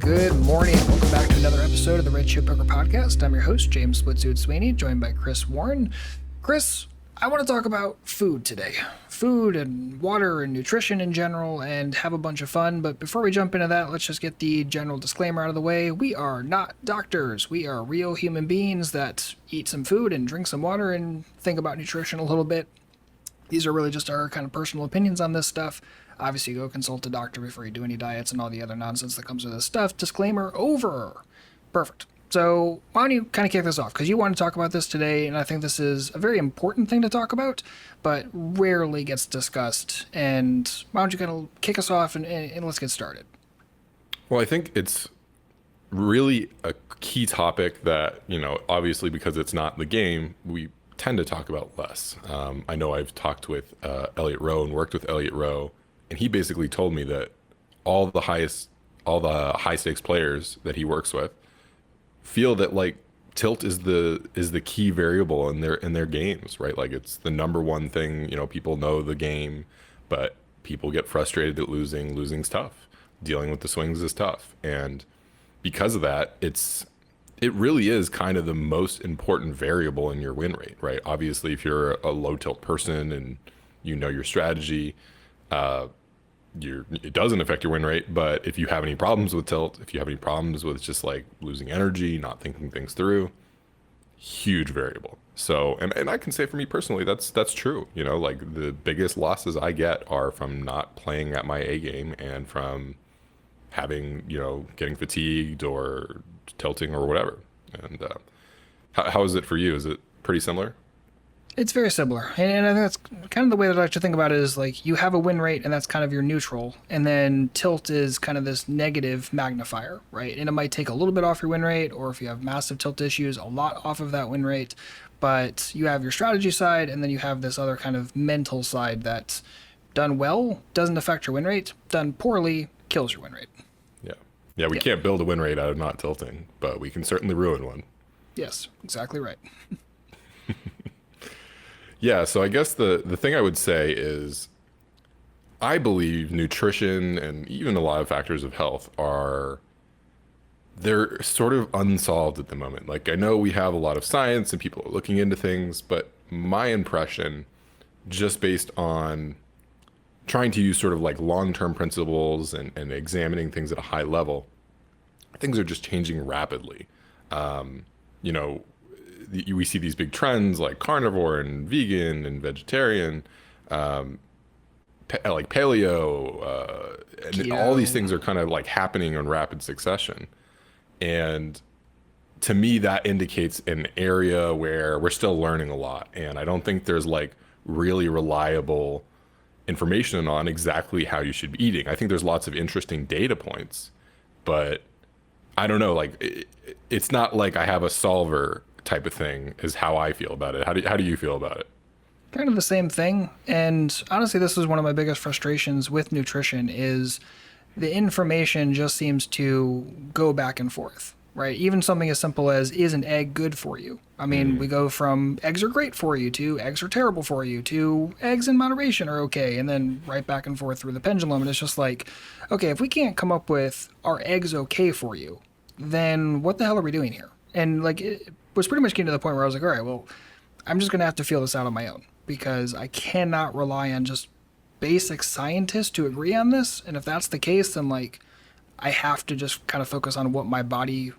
Good morning. Welcome back to another episode of the Red Chip Poker Podcast. I'm your host, James Splitsuit Sweeney, joined by Chris Warren. Chris, I want to talk about food today. Food and water and nutrition in general and have a bunch of fun. But before we jump into that, let's just get the general disclaimer out of the way. We are not doctors. We are real human beings that eat some food and drink some water and think about nutrition a little bit. These are really just our kind of personal opinions on this stuff. Obviously, go consult a doctor before you do any diets and all the other nonsense that comes with this stuff. Disclaimer over. Perfect. So why don't you kind of kick this off? Because you want to talk about this today, and I think this is a very important thing to talk about, but rarely gets discussed. And why don't you kind of kick us off and let's get started. Well, I think it's really a key topic that, obviously because it's not the game, we tend to talk about less. I know I've talked with Elliot Rowe and worked with Elliot Rowe, and he basically told me that all the high stakes players that he works with feel that like tilt is the key variable in their games, right? Like it's the number one thing. People know the game, but people get frustrated at losing. Losing's tough. Dealing with the swings is tough, and because of that, it really is kind of the most important variable in your win rate, right? Obviously, if you're a low tilt person and you know your strategy, it doesn't affect your win rate. But if you have any problems with tilt, if you have any problems with just like losing energy, not thinking things through, huge variable. So, and I can say for me personally, that's true. Like the biggest losses I get are from not playing at my A game and from having, getting fatigued or tilting or whatever. And how is it for you? Is it pretty similar? It's very similar. And I think that's kind of the way that I like to think about it is like you have a win rate and that's kind of your neutral. And then tilt is kind of this negative magnifier, right? And it might take a little bit off your win rate, or if you have massive tilt issues, a lot off of that win rate. But you have your strategy side, and then you have this other kind of mental side that's done well, doesn't affect your win rate, done poorly, kills your win rate. Yeah, we can't build a win rate out of not tilting, but we can certainly ruin one. Yes, exactly right. Yeah, so I guess the thing I would say is I believe nutrition and even a lot of factors of health they're sort of unsolved at the moment. Like I know we have a lot of science and people are looking into things, but my impression, just based on trying to use sort of like long-term principles and examining things at a high level, things are just changing rapidly. We see these big trends like carnivore and vegan and vegetarian, like paleo, and Keto. All these things are kind of like happening in rapid succession. And to me, that indicates an area where we're still learning a lot. And I don't think there's like really reliable information on exactly how you should be eating. I think there's lots of interesting data points, but I don't know, like it's not like I have a solver type of thing is how I feel about it. How do you feel about it? Kind of the same thing. And honestly, this is one of my biggest frustrations with nutrition is the information just seems to go back and forth, right? Even something as simple as, is an egg good for you? I mean, we go from eggs are great for you to eggs are terrible for you to eggs in moderation are okay, and then right back and forth through the pendulum. And it's just like, okay, if we can't come up with are eggs okay for you, then what the hell are we doing here? And like, it was pretty much getting to the point where I was like, all right, well, I'm just going to have to feel this out on my own because I cannot rely on just basic scientists to agree on this. And if that's the case, then like, I have to just kind of focus on what my body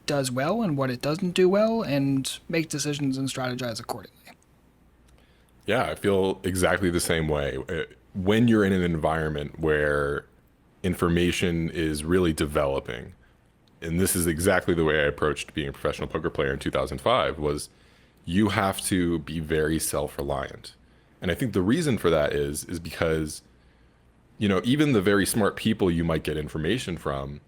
does well and what it doesn't do well and make decisions and strategize accordingly. Yeah, I feel exactly the same way. When you're in an environment where information is really developing, and this is exactly the way I approached being a professional poker player in 2005, was you have to be very self-reliant. And I think the reason for that is because, even the very smart people you might get information from,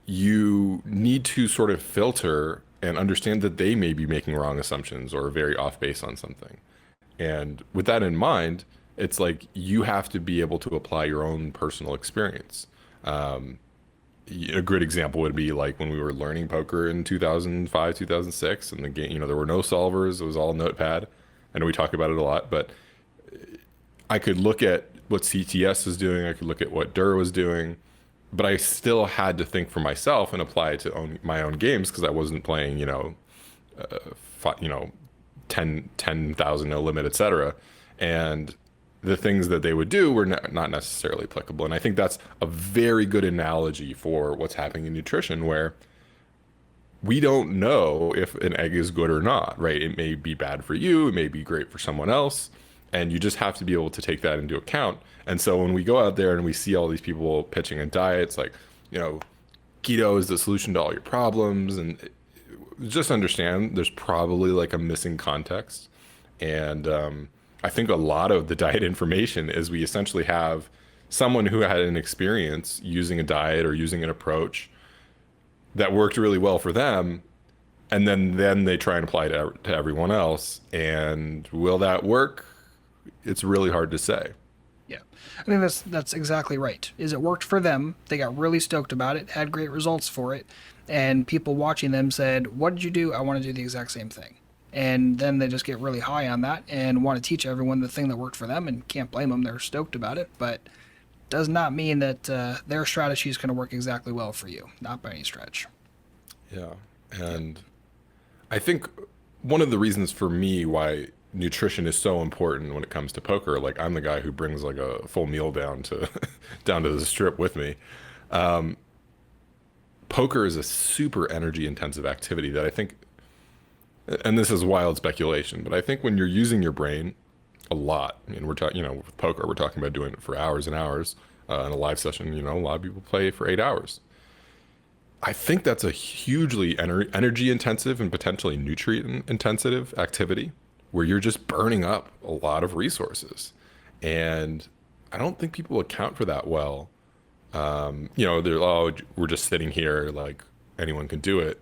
you need to sort of filter and understand that they may be making wrong assumptions or very off base on something. And with that in mind, it's like you have to be able to apply your own personal experience. A good example would be like when we were learning poker in 2005, 2006, and the game, there were no solvers. It was all notepad. I know we talk about it a lot, but I could look at what CTS was doing. I could look at what Dur was doing, but I still had to think for myself and apply it to my own games because I wasn't playing, you know, 10,000 no limit, etc. And the things that they would do were not necessarily applicable. And I think that's a very good analogy for what's happening in nutrition, where we don't know if an egg is good or not, right? It may be bad for you, it may be great for someone else, and you just have to be able to take that into account. And so when we go out there and we see all these people pitching a diet, it's like, you know, keto is the solution to all your problems, and just understand there's probably like a missing context. And I think a lot of the diet information is we essentially have someone who had an experience using a diet or using an approach that worked really well for them, and then they try and apply it to everyone else. And will that work? It's really hard to say. Yeah, I think that's exactly right. Is it worked for them? They got really stoked about it, had great results for it, and people watching them said, "What did you do? I want to do the exact same thing." And then they just get really high on that and want to teach everyone the thing that worked for them, and can't blame them. They're stoked about it, but does not mean that their strategy is going to work exactly well for you. Not by any stretch. Yeah. And I think one of the reasons for me why nutrition is so important when it comes to poker, like I'm the guy who brings like a full meal down to down to the strip with me. Poker is a super energy intensive activity that I think, and this is wild speculation, but I think when you're using your brain a lot, I mean, we're talking, with poker, we're talking about doing it for hours and hours. In a live session, a lot of people play for 8 hours. I think that's a hugely energy intensive and potentially nutrient intensive activity where you're just burning up a lot of resources. And I don't think people account for that well. They're, oh, we're just sitting here, like anyone can do it.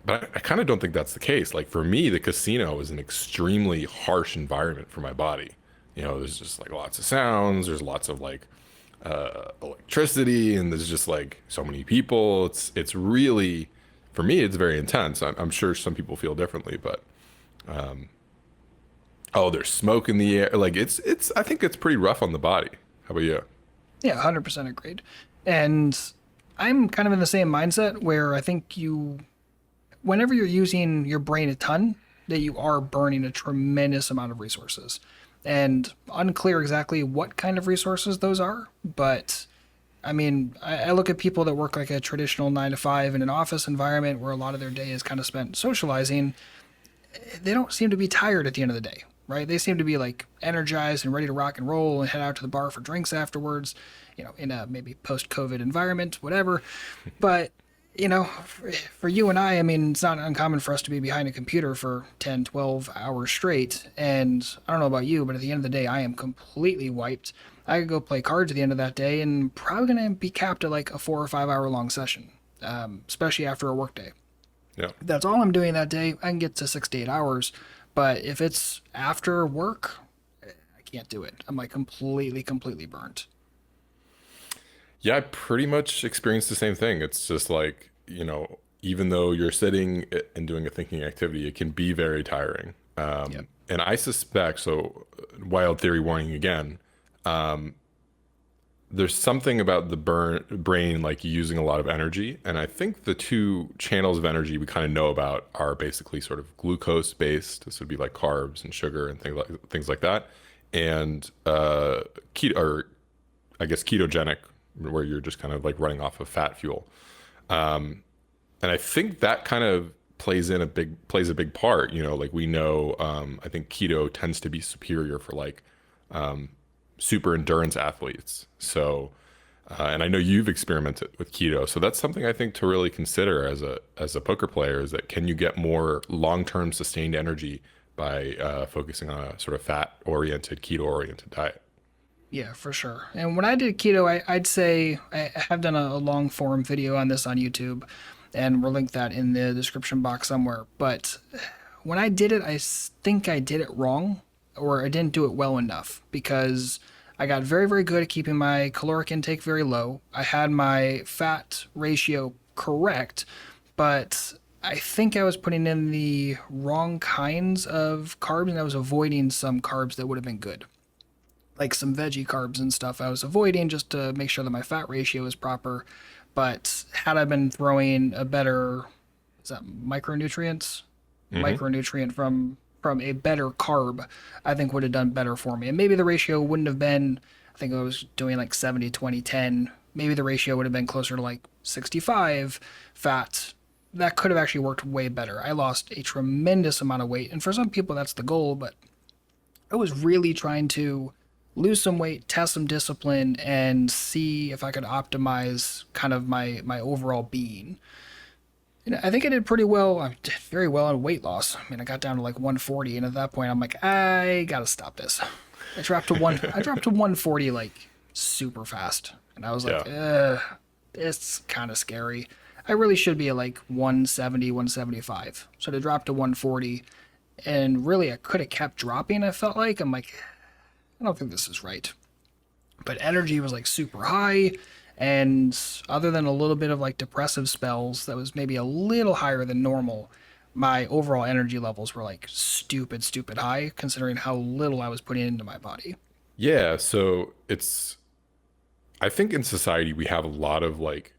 But I kind of don't think that's the case. Like for me, the casino is an extremely harsh environment for my body. There's just like lots of sounds, there's lots of like electricity, and there's just like so many people. It's really, for me, it's very intense. I'm sure some people feel differently, but oh, there's smoke in the air. Like it's I think it's pretty rough on the body. How about you? Yeah, 100% agreed. And I'm kind of in the same mindset where I think whenever you're using your brain a ton, that you are burning a tremendous amount of resources. And unclear exactly what kind of resources those are, but I mean, I look at people that work like a traditional 9 to 5 in an office environment where a lot of their day is kind of spent socializing. They don't seem to be tired at the end of the day, right? They seem to be like energized and ready to rock and roll and head out to the bar for drinks afterwards, in a maybe post-COVID environment, whatever. But for you and I mean, it's not uncommon for us to be behind a computer for 10, 12 hours straight. And I don't know about you, but at the end of the day, I am completely wiped. I could go play cards at the end of that day and probably going to be capped at like a 4 or 5 hour long session, especially after a work day. Yeah. If that's all I'm doing that day, I can get to 6 to 8 hours. But if it's after work, I can't do it. I'm like completely burnt. Yeah, I pretty much experienced the same thing. It's just like, even though you're sitting and doing a thinking activity, it can be very tiring. Yep. And I suspect, so wild theory warning again, there's something about the brain like using a lot of energy. And I think the two channels of energy we kind of know about are basically sort of glucose based. This would be like carbs and sugar and things like that. And keto, or I guess ketogenic, where you're just kind of like running off of fat fuel. And I think that kind of plays a big part, like we know, I think keto tends to be superior for like, super endurance athletes. So, and I know you've experimented with keto. So that's something I think to really consider as a poker player, is that can you get more long-term sustained energy by, focusing on a sort of fat oriented, keto oriented diet. Yeah, for sure. And when I did keto, I'd say I have done a long form video on this on YouTube, and we'll link that in the description box somewhere. But when I did it, I think I did it wrong, or I didn't do it well enough, because I got very, very good at keeping my caloric intake very low. I had my fat ratio correct, but I think I was putting in the wrong kinds of carbs, and I was avoiding some carbs that would have been good. like some veggie carbs and stuff I was avoiding just to make sure that my fat ratio is proper. But had I been throwing a better, is that micronutrients? Hmm. Micronutrient from a better carb, I think would have done better for me. And maybe the ratio wouldn't have been, I think I was doing like 70, 20, 10. Maybe the ratio would have been closer to like 65 fat. That could have actually worked way better. I lost a tremendous amount of weight. And for some people, that's the goal, but I was really trying to lose some weight, test some discipline, and see if I could optimize kind of my overall being. And I think I did pretty well. I did very well on weight loss. I mean, I got down to like 140, and at that point, I'm like, I gotta stop this. I dropped to one. I dropped to 140 like super fast, and I was Yeah. like, it's kind of scary. I really should be at like 170, 175. So to drop to 140, and really I could have kept dropping. I felt like I'm like, I don't think this is right. But energy was like super high, and other than a little bit of like depressive spells that was maybe a little higher than normal, my overall energy levels were like stupid high considering how little I was putting into my body. Yeah. So I think in society, we have a lot of like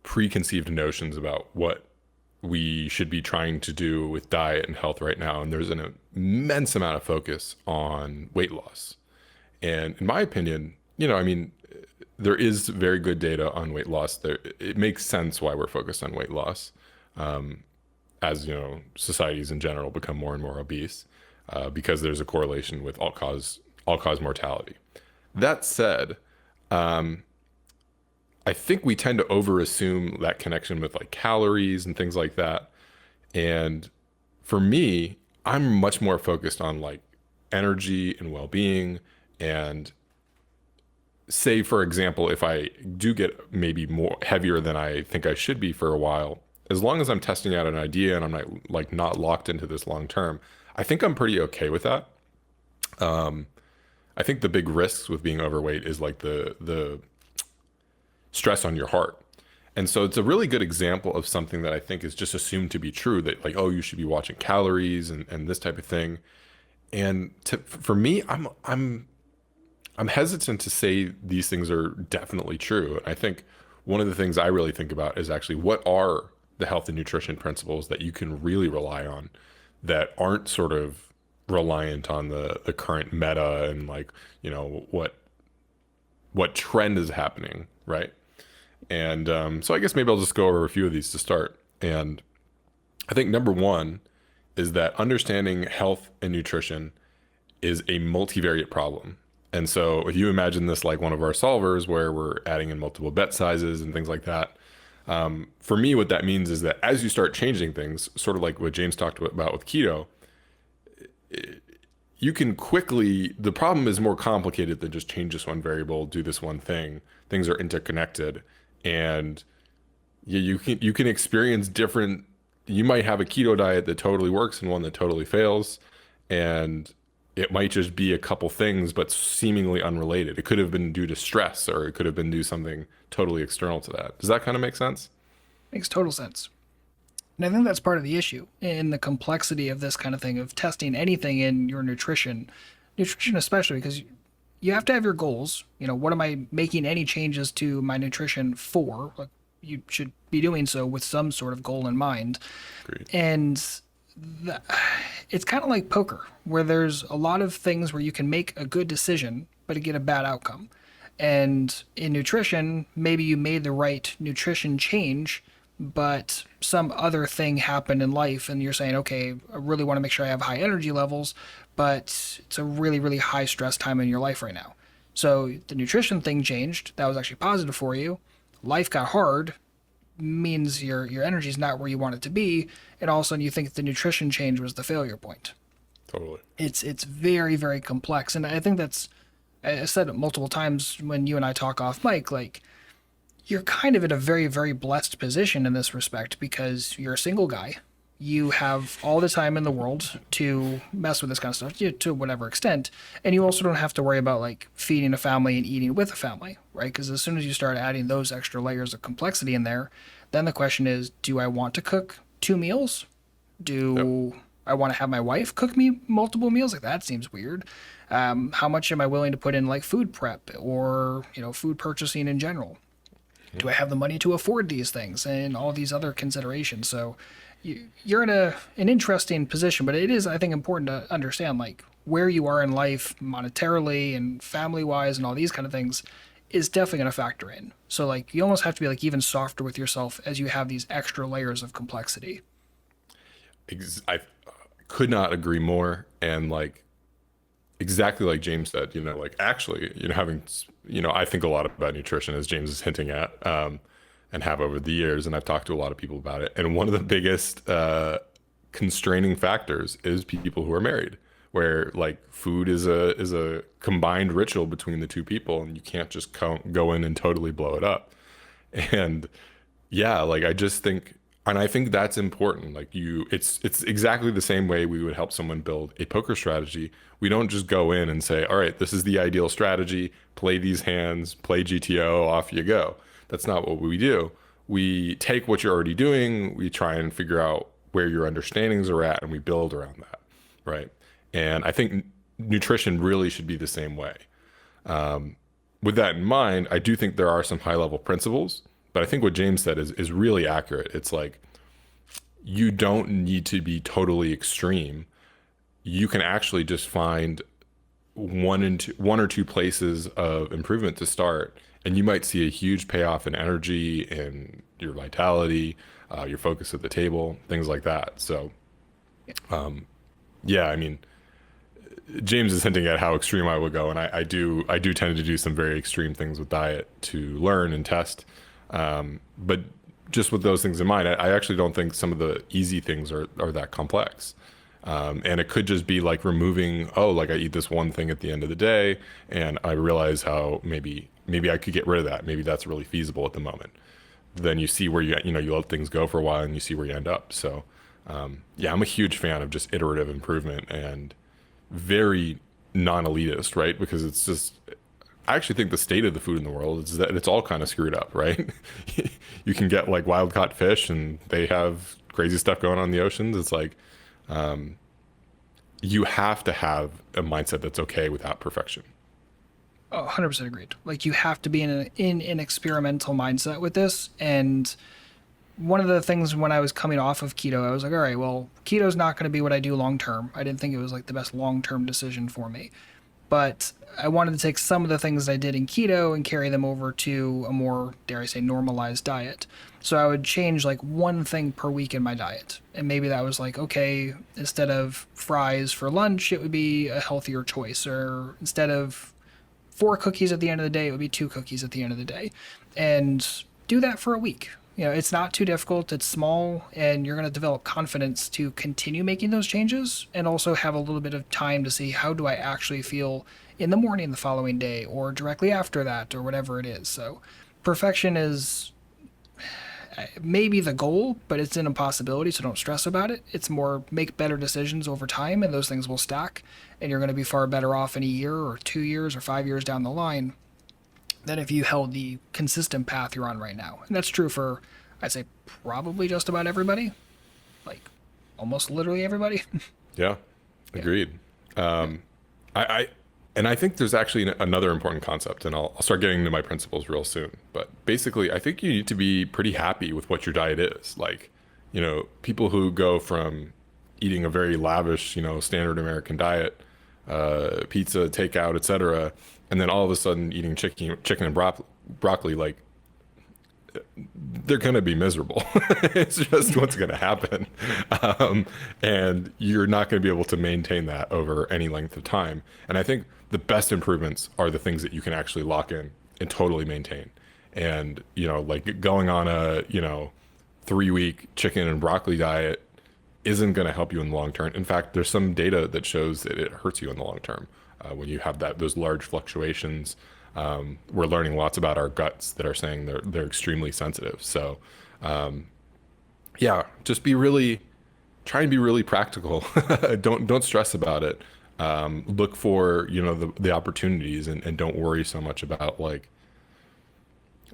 preconceived notions about what we should be trying to do with diet and health right now. And there's an immense amount of focus on weight loss. And in my opinion, I mean, there is very good data on weight loss. It makes sense why we're focused on weight loss, as societies in general become more and more obese, because there's a correlation with all cause mortality. That said, I think we tend to overassume that connection with like calories and things like that. And for me, I'm much more focused on like energy and well-being. And say, for example, if I do get maybe more heavier than I think I should be for a while, as long as I'm testing out an idea and I'm not locked into this long term, I think I'm pretty okay with that. I think the big risks with being overweight is like the stress on your heart. And so it's a really good example of something that I think is just assumed to be true, that like, oh, you should be watching calories and this type of thing. And for me, I'm hesitant to say these things are definitely true. And I think one of the things I really think about is actually what are the health and nutrition principles that you can really rely on that aren't sort of reliant on the current meta and like, what trend is happening, right? And so I guess maybe I'll just go over a few of these to start. And I think number one is that understanding health and nutrition is a multivariate problem. And so if you imagine this like one of our solvers where we're adding in multiple bet sizes and things like that, for me, what that means is that as you start changing things, sort of like what James talked about with keto, you can quickly, the problem is more complicated than just change this one variable, do this one thing. Things are interconnected. And you can experience different, you might have a keto diet that totally works and one that totally fails. And it might just be a couple things, but seemingly unrelated. It could have been due to stress, or it could have been due to something totally external to that. Does that kind of make sense? Makes total sense. And I think that's part of the issue in the complexity of this kind of thing of testing anything in your nutrition especially because you have to have your goals. What am I making any changes to my nutrition for? Like, you should be doing so with some sort of goal in mind. Agreed. And the, it's kind of like poker, where there's a lot of things where you can make a good decision, but get a bad outcome. And in nutrition, maybe you made the right nutrition change, but some other thing happened in life, and you're saying, okay, I really want to make sure I have high energy levels, but it's a really, really high stress time in your life right now. So the nutrition thing changed. That was actually positive for you. Life got hard, means your energy is not where you want it to be, and all of a sudden you think the nutrition change was the failure point. Totally. It's very, very complex, and I think that's, I said it multiple times when you and I talk off mic, like, you're kind of in a very, very blessed position in this respect because you're a single guy. You have all the time in the world to mess with this kind of stuff to whatever extent. And you also don't have to worry about like feeding a family and eating with a family, right? Because as soon as you start adding those extra layers of complexity in there, then the question is, do I want to cook 2 meals? Yep. Do I want to have my wife cook me multiple meals? Like that seems weird. How much am I willing to put in like food prep or, food purchasing in general? Do I have the money to afford these things and all these other considerations? So you're in an interesting position, but it is, I think, important to understand like where you are in life monetarily and family wise and all these kind of things is definitely going to factor in. So like you almost have to be like even softer with yourself as you have these extra layers of complexity. I could not agree more. And like exactly like James said, like actually, I think a lot about nutrition as James is hinting at, and have over the years, and I've talked to a lot of people about it. And one of the biggest constraining factors is people who are married, where like food is a combined ritual between the two people, and you can't just go in and totally blow it up. And yeah, like I just think, and I think that's important. Like it's exactly the same way we would help someone build a poker strategy. We don't just go in and say, all right, this is the ideal strategy, play these hands, play GTO, off you go. That's not what we do. We take what you're already doing, we try and figure out where your understandings are at, and we build around that, right? And I think nutrition really should be the same way. With that in mind, I do think there are some high level principles, but I think what James said is really accurate. It's like you don't need to be totally extreme. You can actually just find one or two places of improvement to start, and you might see a huge payoff in energy and your vitality, your focus at the table, things like that. So, yeah, I mean, James is hinting at how extreme I would go, and I do tend to do some very extreme things with diet to learn and test. But just with those things in mind, I actually don't think some of the easy things are that complex. And it could just be like removing, oh, like I eat this one thing at the end of the day, and I realize how maybe I could get rid of that. Maybe that's really feasible at the moment. Then you see where you let things go for a while, and you see where you end up. So, yeah, I'm a huge fan of just iterative improvement and very non-elitist, right? Because it's just, I actually think the state of the food in the world is that it's all kind of screwed up, right? You can get like wild caught fish and they have crazy stuff going on in the oceans. It's like, you have to have a mindset that's okay without perfection. Oh, 100% agreed. Like you have to be in an experimental mindset with this. And one of the things when I was coming off of keto, I was like, all right, well, keto's not going to be what I do long term. I didn't think it was like the best long term decision for me. But I wanted to take some of the things I did in keto and carry them over to a more, dare I say, normalized diet. So I would change like one thing per week in my diet. And maybe that was like, okay, instead of fries for lunch, it would be a healthier choice. Or instead of 4 cookies at the end of the day, it would be 2 cookies at the end of the day. And do that for a week. It's not too difficult, it's small, and you're going to develop confidence to continue making those changes and also have a little bit of time to see how do I actually feel in the morning the following day or directly after that or whatever it is. So perfection is maybe the goal, but it's an impossibility, so don't stress about it. It's more make better decisions over time, and those things will stack, and you're going to be far better off in a year or 2 years or 5 years down the line than if you held the consistent path you're on right now. And that's true for, I'd say, probably just about everybody. Like, almost literally everybody. Yeah, agreed. I and I think there's actually another important concept, and I'll start getting into my principles real soon. But basically, I think you need to be pretty happy with what your diet is. Like, people who go from eating a very lavish, standard American diet, pizza, takeout, etc., and then all of a sudden eating chicken and broccoli, like they're gonna be miserable. It's just what's gonna happen, and you're not gonna be able to maintain that over any length of time. And I think the best improvements are the things that you can actually lock in and totally maintain. And like going on a 3-week chicken and broccoli diet isn't going to help you in the long term. In fact, there's some data that shows that it hurts you in the long term when you have those large fluctuations. We're learning lots about our guts that are saying they're extremely sensitive. So, yeah, just try and be really practical. Don't stress about it. Look for the opportunities, and don't worry so much about like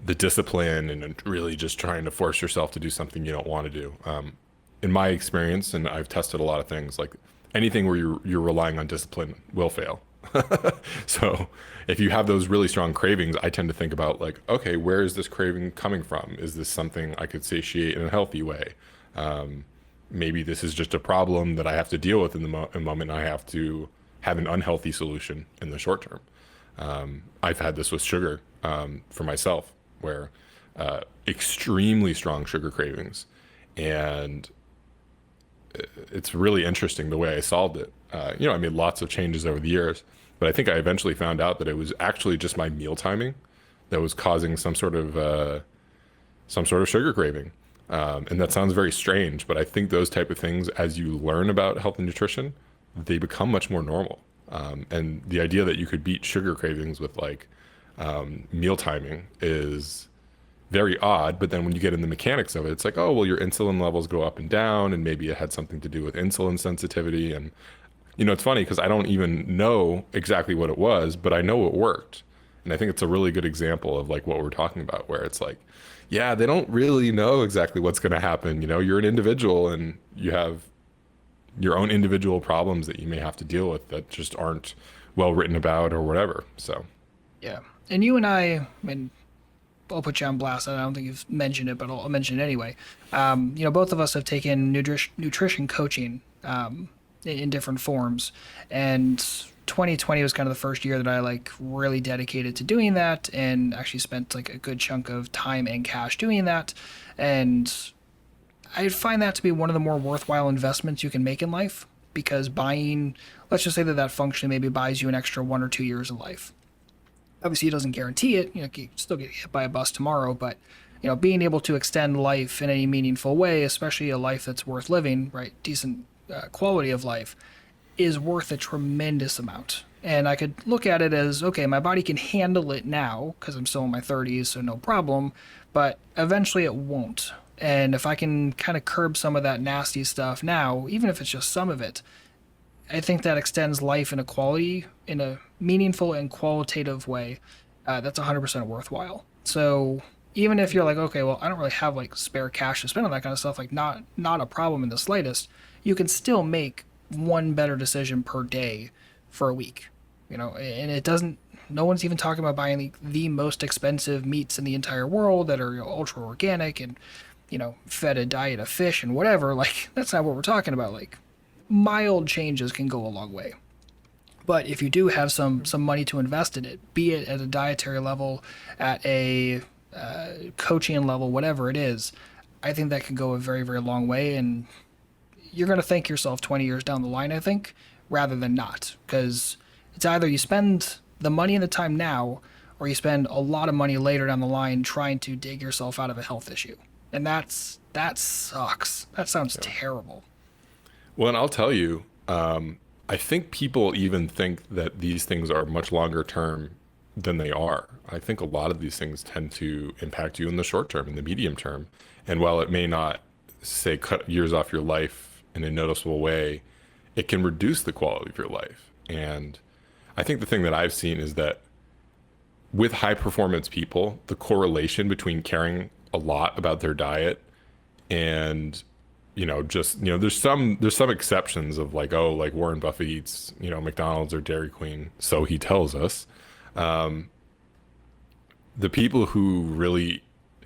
the discipline and really just trying to force yourself to do something you don't want to do. in my experience, and I've tested a lot of things, like anything where you're relying on discipline will fail. So if you have those really strong cravings, I tend to think about like, okay, where is this craving coming from? Is this something I could satiate in a healthy way? Maybe this is just a problem that I have to deal with in the moment. I have to have an unhealthy solution in the short term. I've had this with sugar for myself, where extremely strong sugar cravings, and it's really interesting the way I solved it. I made lots of changes over the years, but I think I eventually found out that it was actually just my meal timing that was causing some sort of sugar craving. And that sounds very strange, but I think those type of things, as you learn about health and nutrition, they become much more normal. And the idea that you could beat sugar cravings with like meal timing is very odd. But then when you get in the mechanics of it, it's like, oh, well, your insulin levels go up and down, and maybe it had something to do with insulin sensitivity. And, it's funny because I don't even know exactly what it was, but I know it worked. And I think it's a really good example of like what we're talking about, where it's like, yeah, they don't really know exactly what's going to happen. You're an individual and you have your own individual problems that you may have to deal with that just aren't well written about or whatever. So, Yeah. And you and I mean, I'll put you on blast. I don't think you've mentioned it, but I'll mention it anyway. Both of us have taken nutrition coaching in different forms, and 2020 was kind of the first year that I like really dedicated to doing that, and actually spent like a good chunk of time and cash doing that. And I find that to be one of the more worthwhile investments you can make in life, because buying, let's just say that functionally maybe buys you an extra 1 or 2 years of life. Obviously, it doesn't guarantee it. You can still get hit by a bus tomorrow, but being able to extend life in any meaningful way, especially a life that's worth living, right, decent quality of life, is worth a tremendous amount. And I could look at it as, okay, my body can handle it now because I'm still in my 30s, so no problem, but eventually it won't. And if I can kind of curb some of that nasty stuff now, even if it's just some of it, I think that extends life in a meaningful and qualitative way. That's 100% worthwhile. So even if you're like, okay, well, I don't really have like spare cash to spend on that kind of stuff, like not a problem in the slightest, you can still make one better decision per day for a week. And it doesn't. No one's even talking about buying the most expensive meats in the entire world that are ultra organic and fed a diet of fish and whatever. Like, that's not what we're talking about. Like, mild changes can go a long way. But if you do have some money to invest in it, be it at a dietary level, at a coaching level, whatever it is, I think that can go a very, very long way. And you're going to thank yourself 20 years down the line, I think, rather than not. Because it's either you spend the money and the time now, or you spend a lot of money later down the line trying to dig yourself out of a health issue. And that sucks. That sounds terrible. well, and I'll tell you, I think people even think that these things are much longer term than they are. I think a lot of these things tend to impact you in the short term, in the medium term. And while it may not, say, cut years off your life in a noticeable way, it can reduce the quality of your life. And I think the thing that I've seen is that with high performance people, the correlation between caring a lot about their diet and there's some exceptions of like, oh, like Warren Buffett eats McDonald's or Dairy Queen, so he tells us. The people who really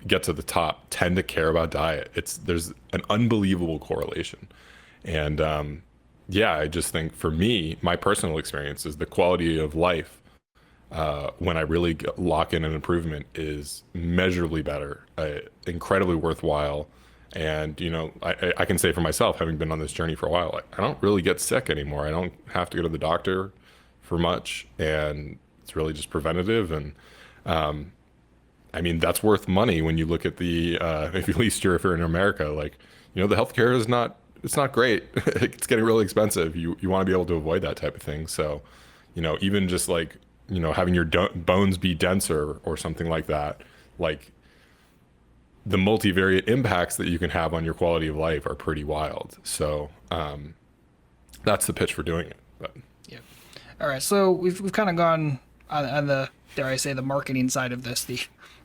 get to the top tend to care about diet. There's an unbelievable correlation. And I just think for me, my personal experience is the quality of life when I really lock in an improvement is measurably better, incredibly worthwhile. And I can say for myself, having been on this journey for a while, I don't really get sick anymore. I don't have to go to the doctor for much, and it's really just preventative. And I mean, that's worth money when you look at the if at least if you're in America, like the healthcare is not great. It's getting really expensive. You want to be able to avoid that type of thing. So even just like having your bones be denser or something like that, like the multivariate impacts that you can have on your quality of life are pretty wild. So that's the pitch for doing it. But Yeah. All right. So we've kind of gone on the, dare I say, the marketing side of this, the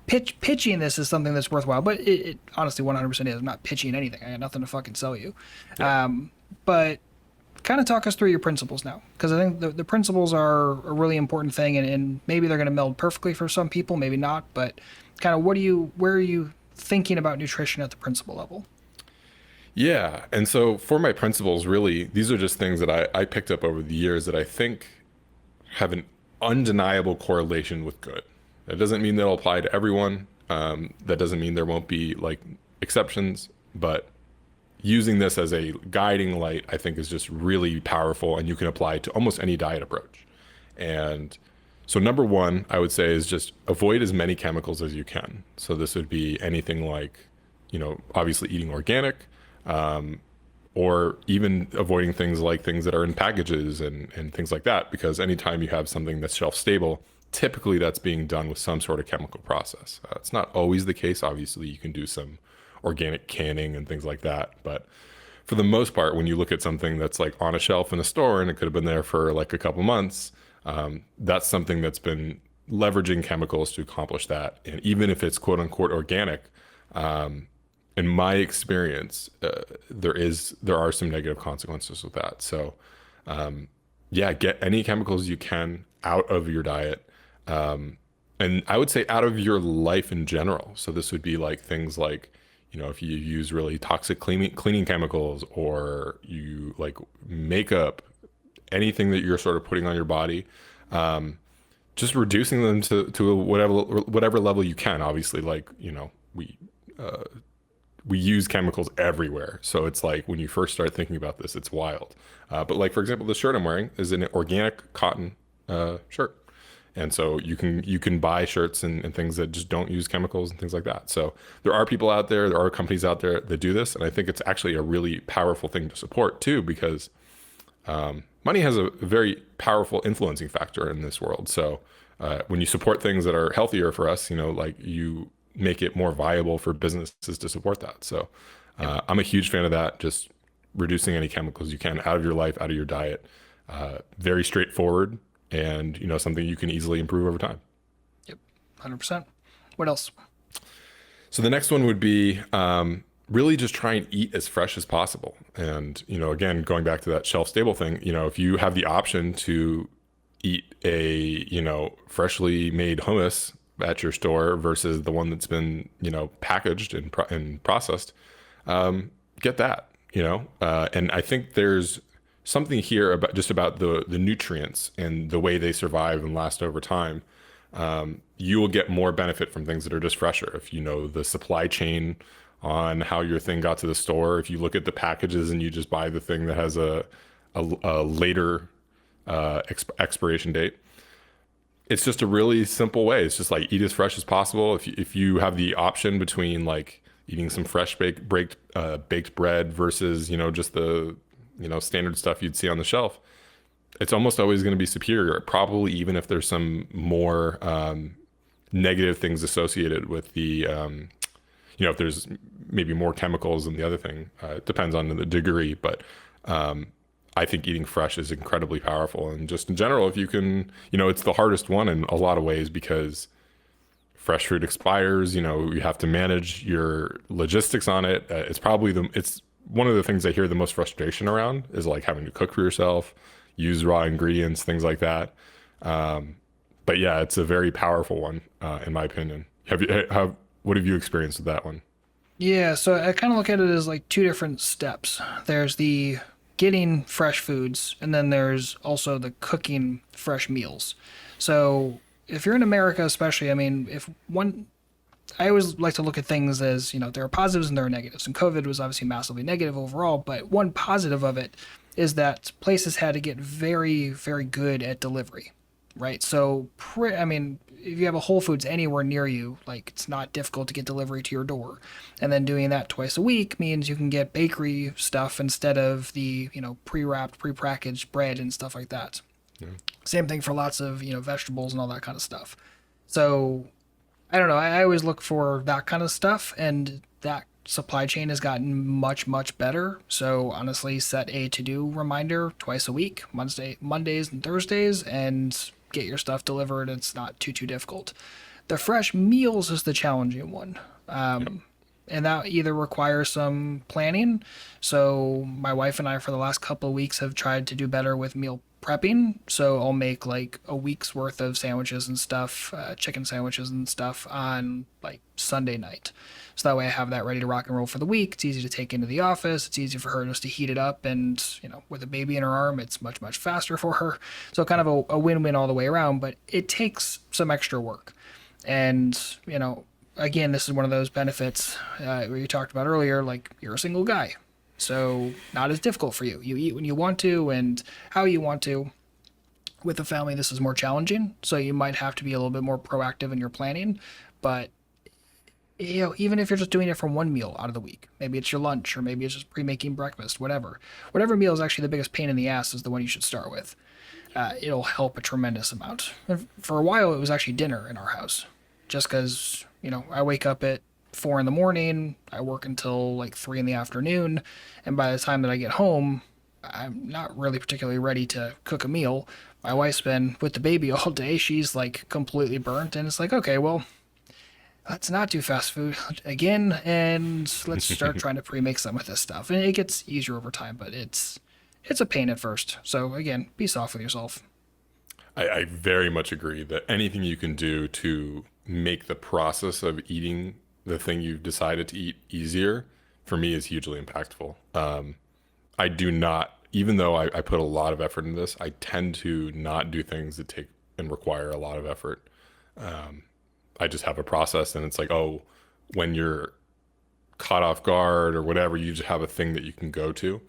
pitching this is something that's worthwhile, but it honestly 100% is. I'm not pitching anything. I got nothing to fucking sell you. Yeah. But kind of talk us through your principles now, because I think the principles are a really important thing, and maybe they're going to meld perfectly for some people, maybe not. But kind of where are you thinking about nutrition at the principle level? Yeah. And so for my principles, really, these are just things that I picked up over the years that I think have an undeniable correlation with good. That doesn't mean they'll apply to everyone. That doesn't mean there won't be like exceptions, but using this as a guiding light, I think is just really powerful, and you can apply it to almost any diet approach. And so number one, I would say, is just avoid as many chemicals as you can. So this would be anything like, obviously eating organic, or even avoiding things that are in packages and things like that, because anytime you have something that's shelf stable, typically that's being done with some sort of chemical process. It's not always the case. Obviously, you can do some organic canning and things like that, but for the most part, when you look at something that's like on a shelf in a store and it could have been there for like a couple months, that's something that's been leveraging chemicals to accomplish that. And even if it's quote unquote organic, in my experience, there are some negative consequences with that. So, yeah, get any chemicals you can out of your diet, and I would say out of your life in general. So this would be like things like, if you use really toxic cleaning chemicals, or you like makeup, anything that you're sort of putting on your body, just reducing them to whatever level you can. Obviously, like we use chemicals everywhere. So it's like when you first start thinking about this, it's wild. But like, for example, the shirt I'm wearing is an organic cotton shirt. And so you can buy shirts and things that just don't use chemicals and things like that. So there are people out there are companies out there that do this. And I think it's actually a really powerful thing to support too, because money has a very powerful influencing factor in this world. So when you support things that are healthier for us, like you make it more viable for businesses to support that. So I'm a huge fan of that. Just reducing any chemicals you can out of your life, out of your diet. Very straightforward, and something you can easily improve over time. Yep, 100%. What else? So the next one would be really just try and eat as fresh as possible. And again, going back to that shelf stable thing, if you have the option to eat a freshly made hummus at your store versus the one that's been packaged and processed, get that. And I think there's something here about the nutrients and the way they survive and last over time. You will get more benefit from things that are just fresher. If you know the supply chain on how your thing got to the store, if you look at the packages and you just buy the thing that has a later expiration date, it's just a really simple way. It's just like eat as fresh as possible. If you have the option between like eating some fresh baked bread versus just the standard stuff you'd see on the shelf, it's almost always going to be superior, probably even if there's some more negative things associated with the if there's maybe more chemicals than the other thing. It depends on the degree, but I think eating fresh is incredibly powerful. And just in general, if you can, it's the hardest one in a lot of ways, because fresh fruit expires, you have to manage your logistics on it. It's one of the things I hear the most frustration around is like having to cook for yourself, use raw ingredients, things like that. But yeah, it's a very powerful one, in my opinion. What have you experienced with that one? Yeah, so I kind of look at it as like two different steps. There's the getting fresh foods, and then there's also the cooking fresh meals. So if you're in America, especially, I mean, I always like to look at things as, there are positives and there are negatives. And COVID was obviously massively negative overall, but one positive of it is that places had to get very, very good at delivery, right? So, if you have a Whole Foods anywhere near you, like it's not difficult to get delivery to your door. And then doing that twice a week means you can get bakery stuff instead of the, pre-wrapped, pre-packaged bread and stuff like that. Yeah. Same thing for lots of, vegetables and all that kind of stuff. So I don't know. I always look for that kind of stuff, and that supply chain has gotten much, much better. So honestly, set a to-do reminder twice a week, Mondays and Thursdays, and get your stuff delivered. It's not too difficult. The fresh meals is the challenging one. Yep. And that either requires some planning. So my wife and I, for the last couple of weeks, have tried to do better with meal prepping. So I'll make like a week's worth of sandwiches and stuff, chicken sandwiches and stuff on like Sunday night. So that way I have that ready to rock and roll for the week. It's easy to take into the office. It's easy for her just to heat it up. And, with a baby in her arm, it's much, much faster for her. So kind of a win-win all the way around, but it takes some extra work. And, again, this is one of those benefits where you talked about earlier, like you're a single guy. So not as difficult for you. You eat when you want to and how you want to. With a family, this is more challenging. So you might have to be a little bit more proactive in your planning. But, even if you're just doing it for one meal out of the week, maybe it's your lunch or maybe it's just pre-making breakfast, whatever. Whatever meal is actually the biggest pain in the ass is the one you should start with. It'll help a tremendous amount. And for a while, it was actually dinner in our house, just because I wake up at 4 in the morning, I work until like 3 in the afternoon, and by the time that I get home, I'm not really particularly ready to cook a meal. My wife's been with the baby all day; she's like completely burnt, and it's like, okay, well, let's not do fast food again, and let's start trying to pre-make some of this stuff. And it gets easier over time, but it's a pain at first. So again, be soft with yourself. I very much agree that anything you can do to make the process of eating the thing you've decided to eat easier, for me, is hugely impactful. I do not, even though I put a lot of effort in this, I tend to not do things that take and require a lot of effort. I just have a process, and it's like, oh, when you're caught off guard or whatever, you just have a thing that you can go to.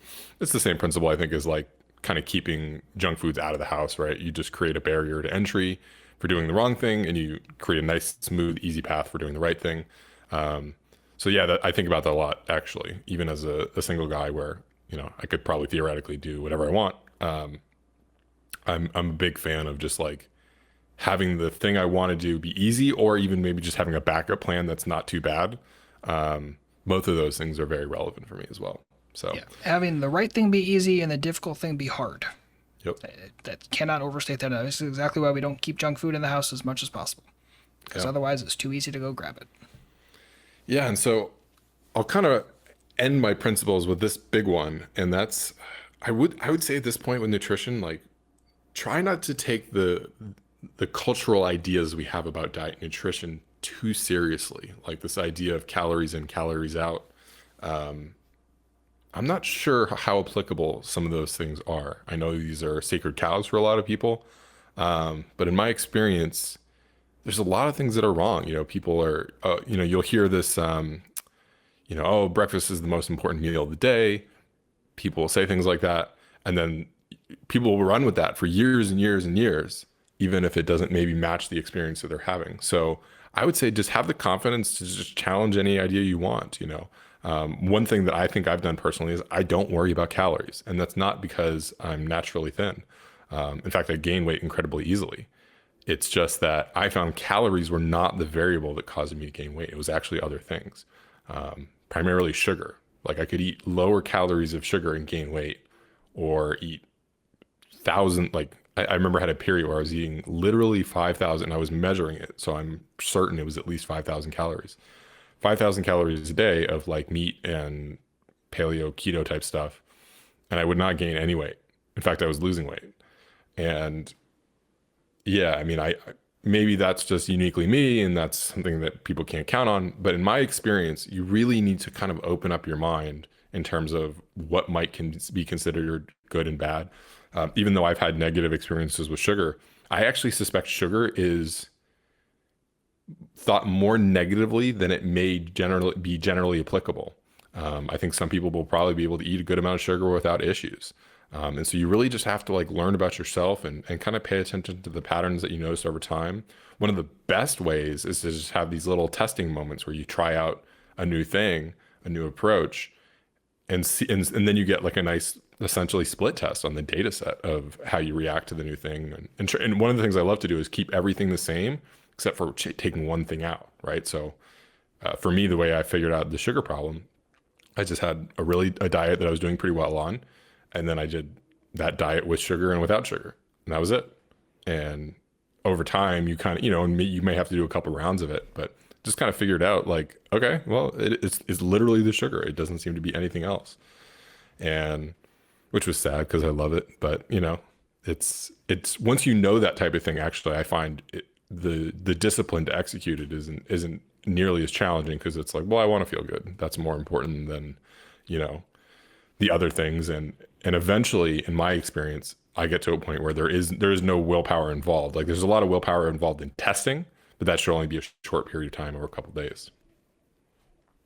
It's the same principle, I think, as like kind of keeping junk foods out of the house, right? You just create a barrier to entry for doing the wrong thing, and you create a nice, smooth, easy path for doing the right thing. So yeah, I think about that a lot, actually, even as a single guy where, I could probably theoretically do whatever I want. I'm a big fan of just like having the thing I want to do be easy, or even maybe just having a backup plan that's not too bad. Both of those things are very relevant for me as well. So, Yeah, having the right thing be easy and the difficult thing be hard. yep, That cannot overstate that. This is exactly why we don't keep junk food in the house as much as possible, because yeah, otherwise it's too easy to go grab it. yeah. And so I'll kind of end my principles with this big one, and that's I would say at this point with nutrition, like try not to take the cultural ideas we have about diet and nutrition too seriously, like this idea of calories in, calories out. I'm not sure how applicable some of those things are. I know these are sacred cows for a lot of people, but in my experience, there's a lot of things that are wrong. People are, you'll hear this, oh, breakfast is the most important meal of the day. People will say things like that, and then people will run with that for years and years and years, even if it doesn't maybe match the experience that they're having. So I would say just have the confidence to just challenge any idea you want. One thing that I think I've done personally is I don't worry about calories, and that's not because I'm naturally thin. In fact, I gain weight incredibly easily. It's just that I found calories were not the variable that caused me to gain weight. It was actually other things, primarily sugar. Like I could eat lower calories of sugar and gain weight, or eat thousand. Like I remember I had a period where I was eating literally 5,000. I was measuring it, so I'm certain it was at least 5,000 calories. 5,000 calories a day of like meat and paleo keto type stuff, and I would not gain any weight. In fact, I was losing weight. And yeah, I mean, I maybe that's just uniquely me, and that's something that people can't count on. But in my experience, you really need to kind of open up your mind in terms of what might be considered good and bad. Even though I've had negative experiences with sugar, I actually suspect sugar is thought more negatively than it may generally applicable. I think some people will probably be able to eat a good amount of sugar without issues. And so you really just have to like learn about yourself and kind of pay attention to the patterns that you notice over time. One of the best ways is to just have these little testing moments where you try out a new thing, a new approach, and see, and then you get like a nice essentially split test on the data set of how you react to the new thing. And one of the things I love to do is keep everything the same except for taking one thing out, right? So for me, the way I figured out the sugar problem, I just had a diet that I was doing pretty well on, and then I did that diet with sugar and without sugar, and that was it. And over time, you kind of, and you may have to do a couple rounds of it, but just kind of figured out like, okay, well, it's literally the sugar. It doesn't seem to be anything else. And which was sad because I love it, but it's once you know that type of thing, actually, I find the discipline to execute it isn't nearly as challenging because it's like, well, I want to feel good. That's more important than, you know, the other things. And eventually, in my experience, I get to a point where there is no willpower involved. Like there's a lot of willpower involved in testing, but that should only be a short period of time over a couple of days.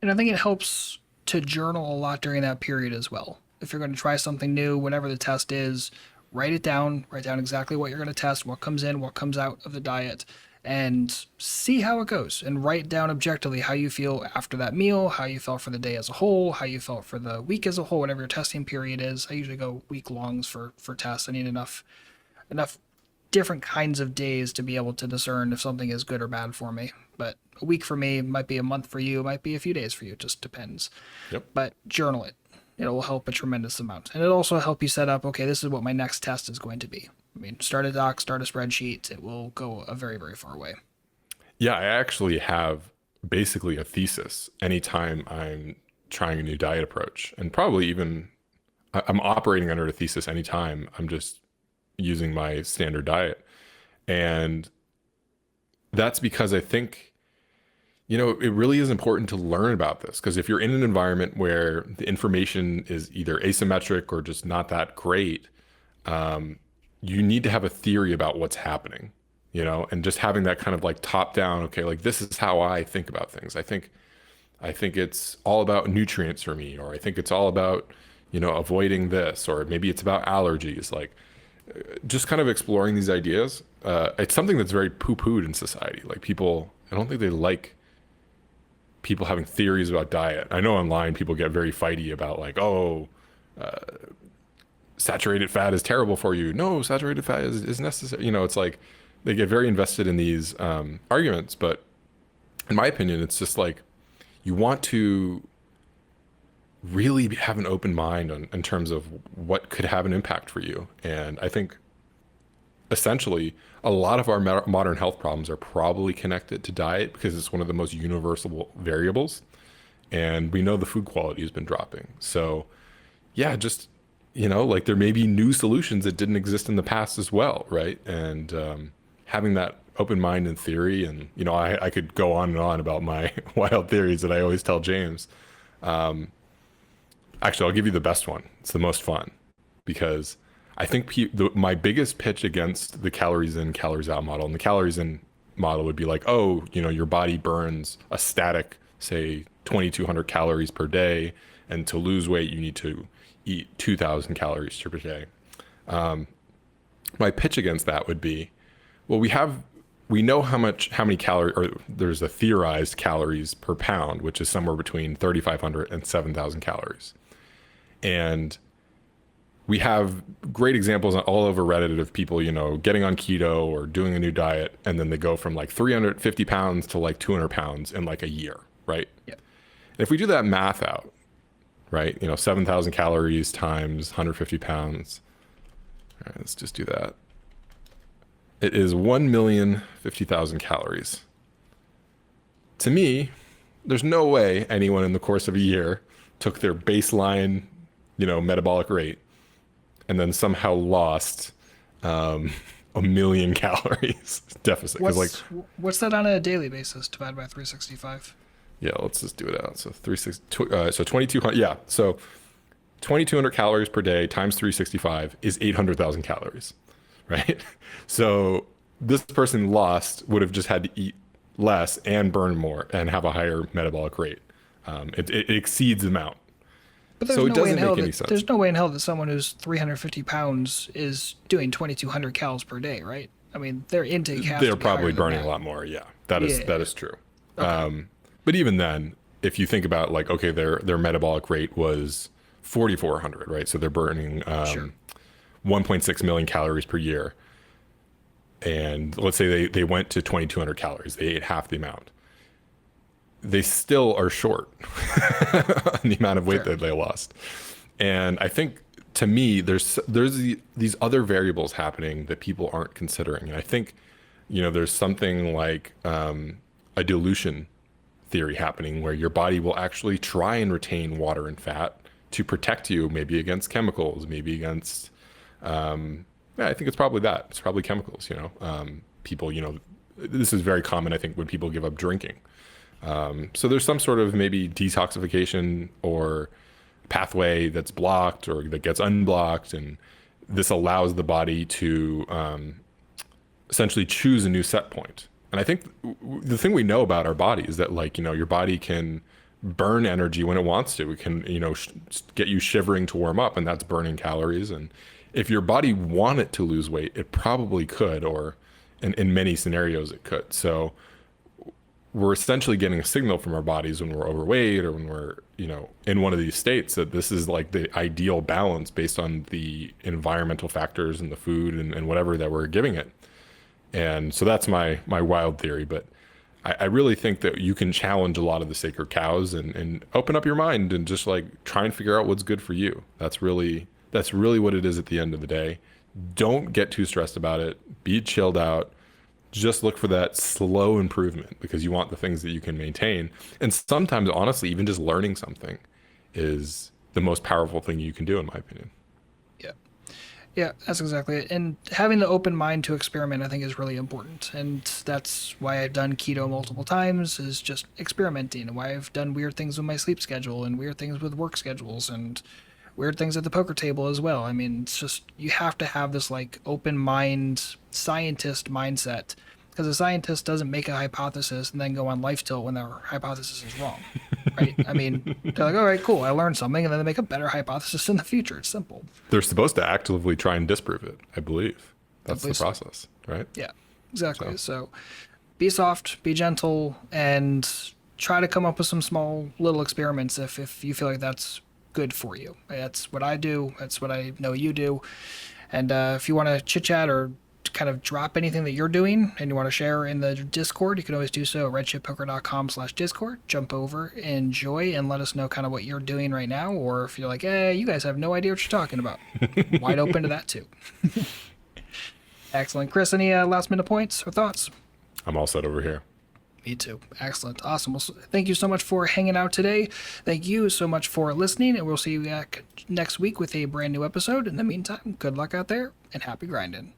And I think it helps to journal a lot during that period as well. If you're going to try something new, whatever the test is, write down exactly what you're going to test, what comes in, what comes out of the diet, and see how it goes. And write down objectively how you feel after that meal, how you felt for the day as a whole, how you felt for the week as a whole, whatever your testing period is. I usually go week longs for tests. I need enough different kinds of days to be able to discern if something is good or bad for me. But a week for me might be a month for you, might be a few days for you. It just depends. Yep. But journal it. It will help a tremendous amount. And it'll also help you set up, okay, this is what my next test is going to be. I mean, start a doc, start a spreadsheet. It will go a very, very far way. Yeah, I actually have basically a thesis anytime I'm trying a new diet approach. And probably even I'm operating under a thesis anytime I'm just using my standard diet. And that's because I think, it really is important to learn about this because if you're in an environment where the information is either asymmetric or just not that great, you need to have a theory about what's happening, and just having that kind of like top down, okay, like this is how I think about things. I think it's all about nutrients for me, or I think it's all about, avoiding this, or maybe it's about allergies, like just kind of exploring these ideas. It's something that's very poo-pooed in society. Like people, I don't think they like people having theories about diet. I know online people get very fighty about like, oh, saturated fat is terrible for you. No, saturated fat is necessary. It's like they get very invested in these arguments. But in my opinion, it's just like you want to really have an open mind in terms of what could have an impact for you. And I think essentially a lot of our modern health problems are probably connected to diet because it's one of the most universal variables. And we know the food quality has been dropping. So yeah, just, like there may be new solutions that didn't exist in the past as well. Right. And having that open mind and theory, and, I could go on and on about my wild theories that I always tell James. Actually, I'll give you the best one. It's the most fun because I think my biggest pitch against the calories in, calories out model, and the calories in model would be like, oh, your body burns a static, say, 2,200 calories per day, and to lose weight, you need to eat 2,000 calories per day. My pitch against that would be, well, we know how many calories, or there's a theorized calories per pound, which is somewhere between 3,500 and 7,000 calories. And we have great examples all over Reddit of people, getting on keto or doing a new diet, and then they go from like 350 pounds to like 200 pounds in like a year, right? Yeah. And if we do that math out, right, 7,000 calories times 150 pounds, all right, let's just do that. It is 1,050,000 calories. To me, there's no way anyone in the course of a year took their baseline, metabolic rate and then somehow lost a million calories deficit. What's that on a daily basis divided by 365? Yeah, let's just do it out. So 2,200. Yeah, so 2,200 calories per day times 365 is 800,000 calories, right? So this person would have just had to eat less and burn more and have a higher metabolic rate. It exceeds the amount. But there's So it no way in doesn't hell make any that sense. there's no way in hell that someone who's 350 pounds is doing 2,200 calories per day, right? I mean, their intake has to They're be probably higher than burning that. a lot more. Yeah, that is Yeah. true. Okay. But even then, if you think about like, okay, their metabolic rate was 4,400, right? So they're burning Sure. 1.6 million calories per year. And let's say they went to 2,200 calories. They ate half the amount. They still are short on the amount of weight Fair. that they lost. And I think to me, there's these other variables happening that people aren't considering. And I think there's something like a dilution theory happening where your body will actually try and retain water and fat to protect you, maybe against chemicals, maybe against, yeah, I think it's probably that. It's probably chemicals, people, this is very common, I think, when people give up drinking. So there's some sort of maybe detoxification or pathway that's blocked or that gets unblocked. And this allows the body to essentially choose a new set point. And I think the thing we know about our body is that, like, your body can burn energy when it wants to. It can, get you shivering to warm up, and that's burning calories. And if your body wanted to lose weight, it probably could, or in many scenarios it could. So we're essentially getting a signal from our bodies when we're overweight or when we're, in one of these states, that this is like the ideal balance based on the environmental factors and the food and whatever that we're giving it. And so that's my wild theory. But I really think that you can challenge a lot of the sacred cows and open up your mind and just like try and figure out what's good for you. That's really what it is at the end of the day. Don't get too stressed about it. Be chilled out. Just look for that slow improvement, because you want the things that you can maintain. And sometimes, honestly, even just learning something is the most powerful thing you can do, in my opinion. Yeah. Yeah, that's exactly it. And having the open mind to experiment, I think, is really important. And that's why I've done keto multiple times, is just experimenting. And why I've done weird things with my sleep schedule and weird things with work schedules and weird things at the poker table as well. I mean, it's just, you have to have this like open mind, scientist mindset, because a scientist doesn't make a hypothesis and then go on life tilt when their hypothesis is wrong, right? I mean, they're like, all right, cool, I learned something, and then they make a better hypothesis in the future. It's simple. They're supposed to actively try and disprove it, I believe. That's the process, right? Yeah, exactly. So be soft, be gentle, and try to come up with some small little experiments if you feel like that's good for you. That's what I do. That's what I know you do. And if you want to chit chat or kind of drop anything that you're doing and you want to share in the Discord, you can always do so at redshippoker.com/Discord. Jump over, enjoy, and let us know kind of what you're doing right now. Or if you're like, you guys have no idea what you're talking about, wide open to that too. Excellent. Chris, any last minute points or thoughts? I'm all set over here. Me too. Excellent. Awesome. Well, thank you so much for hanging out today. Thank you so much for listening, and we'll see you back next week with a brand new episode. In the meantime, good luck out there and happy grinding.